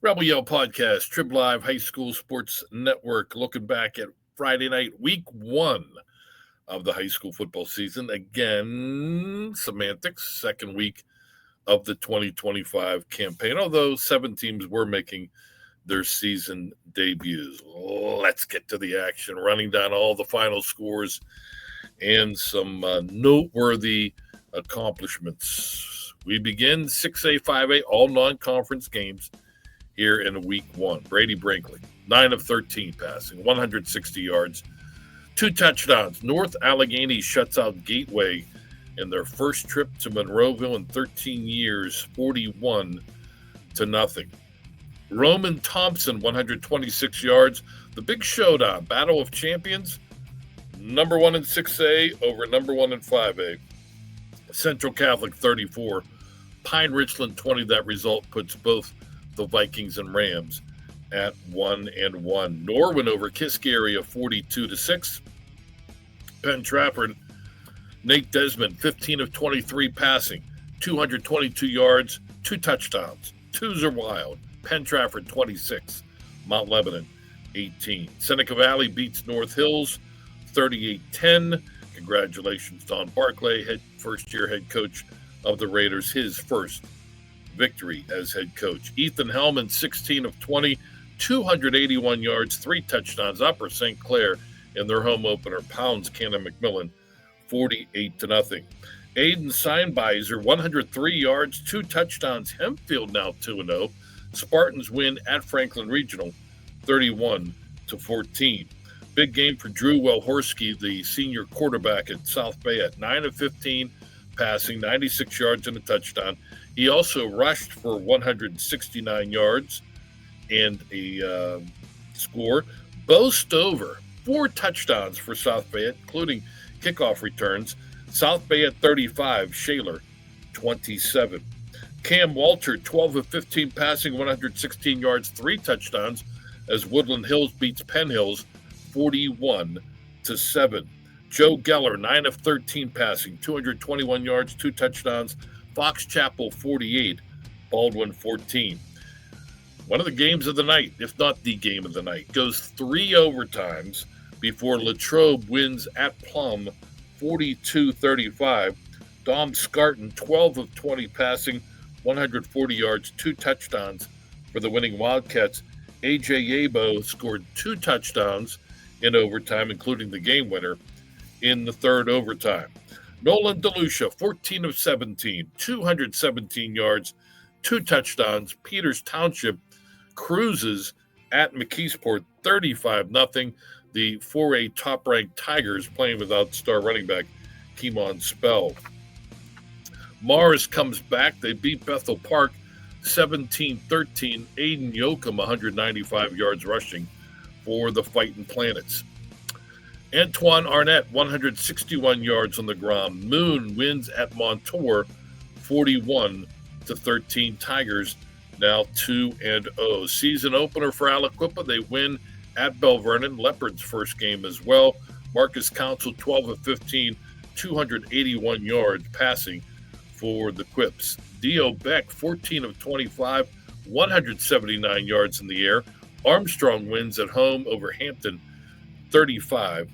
WPIAL Podcast, Trib Live High School Sports Network, looking back at Friday night, week one of the high school football season. Again, semantics, second week of the 2025 campaign, although 7 teams were making their season debuts. Let's get to the action, running down all the final scores and some noteworthy accomplishments. We begin 6A, 5A, all non-conference games here in week one. Brady Brinkley, 9 of 13 passing, 160 yards, 2 touchdowns. North Allegheny shuts out Gateway in their first trip to Monroeville in 13 years, 41-0. Roman Thompson, 126 yards. The big showdown, Battle of Champions, number 1 in 6A over number 1 in 5A. Central Catholic, 34. Pine Richland, 20. That result puts both the Vikings and Rams at 1-1. Norwin over Kiscari, 42-6. Penn Trafford, Nate Desmond, 15 of 23 passing, 222 yards, 2 touchdowns. Twos are wild. Penn Trafford, 26. Mount Lebanon, 18. Seneca Valley beats North Hills, 38-10. Congratulations, Don Barclay, first-year head coach of the Raiders, his first victory as head coach. Ethan Hellman, 16 of 20, 281 yards, 3 touchdowns. Upper St. Clair in their home opener pounds Cannon McMillan, 48-0. Aiden Seinbeiser, 103 yards, 2 touchdowns. Hempfield now 2-0. Spartans win at Franklin Regional, 31-14. Big game for Drew Welhorski, the senior quarterback at South Bay, at 9 of 15 passing, 96 yards and a touchdown. He also rushed for 169 yards and a score. Bo Stover, 4 touchdowns for South Bay, including kickoff returns. South Bay at 35, Shaler 27. Cam Walter, 12 of 15 passing, 116 yards, 3 touchdowns, as Woodland Hills beats Penn Hills 41-7. Joe Geller, 9 of 13 passing, 221 yards, 2 touchdowns. Fox Chapel 48, Baldwin 14. One of the games of the night, if not the game of the night, goes 3 overtimes before Latrobe wins at Plum 42-35. Dom Scarton, 12 of 20 passing, 140 yards, 2 touchdowns for the winning Wildcats. A.J. Yabo scored 2 touchdowns in overtime, including the game winner in the third overtime. Nolan DeLucia, 14 of 17, 217 yards, 2 touchdowns. Peters Township cruises at McKeesport 35-0. The 4A top-ranked Tigers playing without star running back Keemon Spell. Mars comes back. They beat Bethel Park 17-13. Aiden Yoakum, 195 yards rushing for the Fightin' Planets. Antoine Arnett, 161 yards on the ground. Moon wins at Montour 41-13. Tigers now 2-0. Season opener for Aliquippa. They win at Bell Vernon. Leopards first game as well. Marcus Council, 12 of 15, 281 yards passing for the Quips. Dio Beck, 14 of 25, 179 yards in the air. Armstrong wins at home over Hampton 35-28.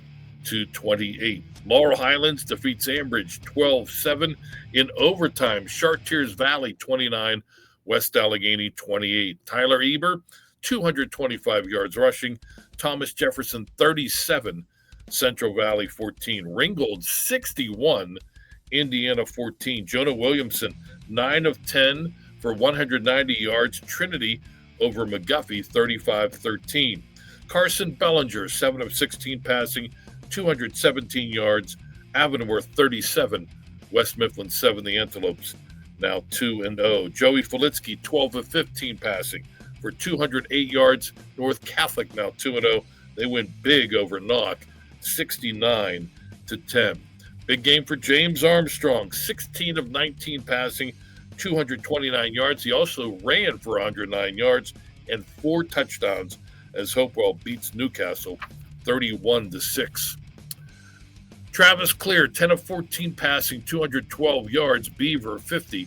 Laurel Highlands defeats Ambridge 12-7 in overtime. Chartiers Valley 29, West Allegheny 28. Tyler Eber, 225 yards rushing. Thomas Jefferson 37, Central Valley 14. Ringgold 61, Indiana 14. Jonah Williamson 9 of 10 for 190 yards. Trinity over McGuffey 35-13. Carson Bellinger 7 of 16 passing, 217 yards. Avonworth 37, West Mifflin 7. The Antelopes now 2-0. Joey Felitsky 12 of 15 passing for 208 yards. North Catholic now 2-0. They win big over Knock 69-10. Big game for James Armstrong, 16 of 19 passing, 229 yards. He also ran for 109 yards and 4 touchdowns as Hopewell beats Newcastle 31-6. Travis Clear, 10 of 14 passing, 212 yards. Beaver 50,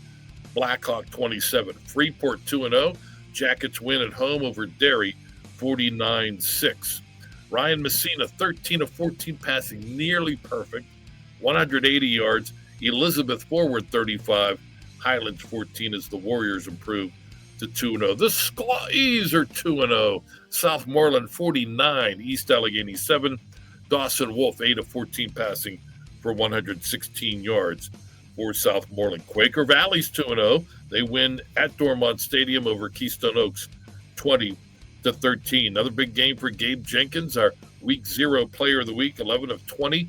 Blackhawk 27. Freeport 2-0. Jackets win at home over Derry, 49-6. Ryan Messina, 13 of 14 passing, nearly perfect, 180 yards. Elizabeth Forward, 35. Highlands, 14 as the Warriors improve to 2-0. The Squaws are 2-0. Southmoreland, 49. East Allegheny, 7. Dawson Wolf, 8 of 14 passing for 116 yards for Southmoreland. Quaker Valley's 2-0. They win at Dormont Stadium over Keystone Oaks, 20-13. Another big game for Gabe Jenkins, our Week 0 Player of the Week, 11 of 20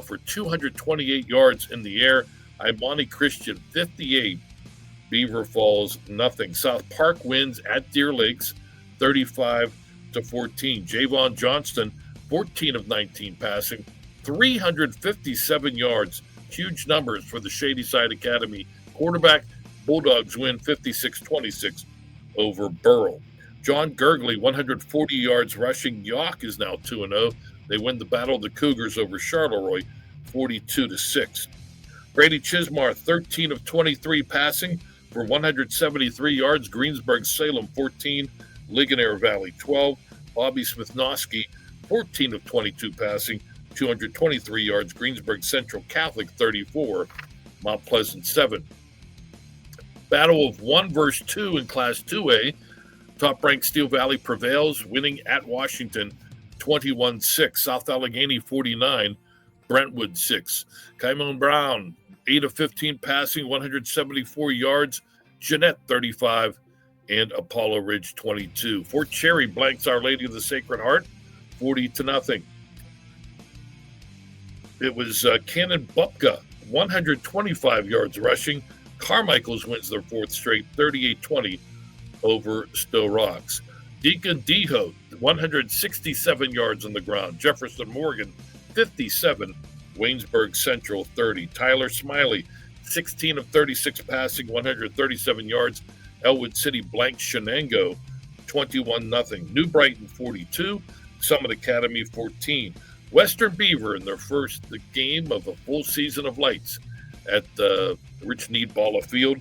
for 228 yards in the air. Imani Christian, 58. Beaver Falls, nothing. South Park wins at Deer Lakes, 35-14. Javon Johnston, 14 of 19 passing, 357 yards. Huge numbers for the Shadyside Academy quarterback. Bulldogs win 56-26 over Burrell. John Gergley, 140 yards rushing. York is now 2-0. They win the Battle of the Cougars over Charleroi, 42-6. Brady Chismar, 13 of 23 passing for 173 yards. Greensburg-Salem, 14. Ligonier Valley, 12. Bobby Smithnoski, 14 of 22 passing, 223 yards. Greensburg Central Catholic, 34. Mount Pleasant, 7. Battle of 1 versus 2 in Class 2A. Top-ranked Steel Valley prevails, winning at Washington, 21-6. South Allegheny, 49. Brentwood, 6. Kaimon Brown, 8 of 15 passing, 174 yards. Jeanette, 35. And Apollo Ridge, 22. Fort Cherry blanks Our Lady of the Sacred Heart, 40-0. It was Cannon Bupka, 125 yards rushing. Carmichael's wins their 4th straight, 38-20 over Stowe Rocks. Deacon Dehote, 167 yards on the ground. Jefferson Morgan, 57. Waynesburg Central, 30. Tyler Smiley, 16 of 36 passing, 137 yards. Elwood City blanks Shenango, 21-0. New Brighton, 42. Summit Academy, 14. Western Beaver in their first game of a full season of lights at Rich Need Balla Field.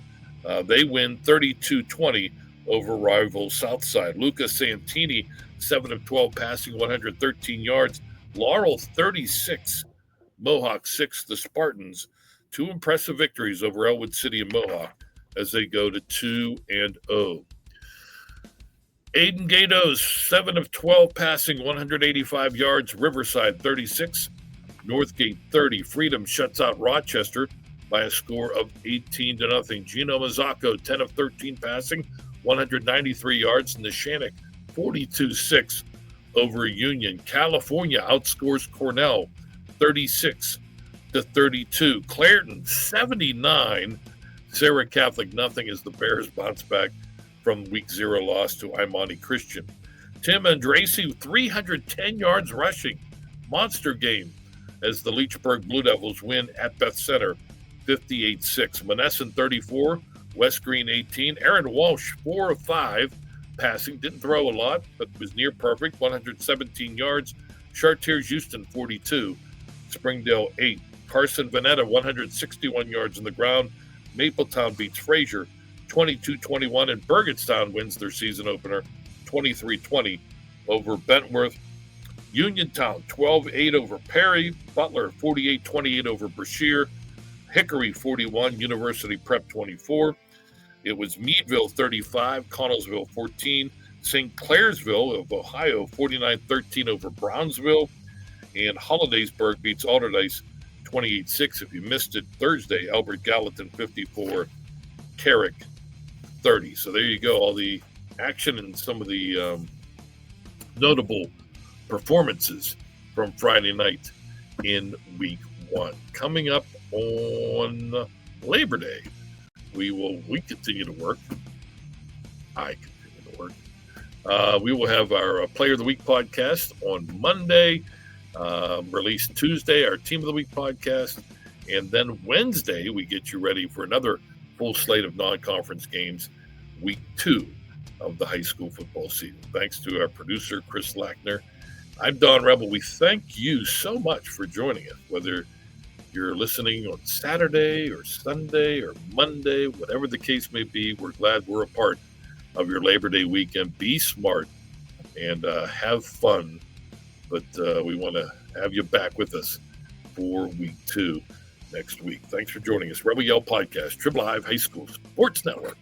They win 32-20 over rival Southside. Lucas Santini, 7 of 12 passing, 113 yards. Laurel, 36. Mohawk, 6. The Spartans, 2 impressive victories over Elwood City and Mohawk as they go to 2-0. Aiden Gatos, 7 of 12 passing, 185 yards. Riverside, 36. Northgate, 30. Freedom shuts out Rochester by a score of 18-0. Gino Mazzocco, 10 of 13 passing, 193 yards. Neshannock, 42-6 over Union. California outscores Cornell, 36-32. Clairton, 79. Sarah Catholic, nothing as the Bears bounce back from Week 0 loss to Imani Christian. Tim Andrasi, 310 yards rushing. Monster game as the Leechburg Blue Devils win at Beth Center, 58-6. Monessen, 34. West Green, 18. Aaron Walsh, 4 of 5 passing. Didn't throw a lot, but was near perfect, 117 yards. Chartiers Houston, 42. Springdale, 8. Carson Vanetta, 161 yards on the ground. Mapletown beats Fraser, 22-21, and Burgettstown wins their season opener, 23-20 over Bentworth. Uniontown, 12-8 over Perry. Butler, 48-28 over Brashear. Hickory, 41. University Prep, 24. It was Meadville, 35. Connellsville, 14. St. Clairsville of Ohio, 49-13 over Brownsville. And Hollidaysburg beats Alderdice, 28-6. If you missed it Thursday, Albert Gallatin, 54. Carrick, 30. So there you go, all the action and some of the notable performances from Friday night in Week 1. Coming up on Labor Day, we continue to work. I continue to work. We will have our Player of the Week podcast on Monday, released Tuesday, our Team of the Week podcast, and then Wednesday we get you ready for another full slate of non-conference games, Week 2 of the high school football season. Thanks to our producer, Chris Lackner. I'm Don Rebel. We thank you so much for joining us, whether you're listening on Saturday or Sunday or Monday, whatever the case may be. We're glad we're a part of your Labor Day weekend. Be smart and have fun. But we want to have you back with us for week 2 next week. Thanks for joining us. WPIAL Podcast, Triple Hive High School Sports Network.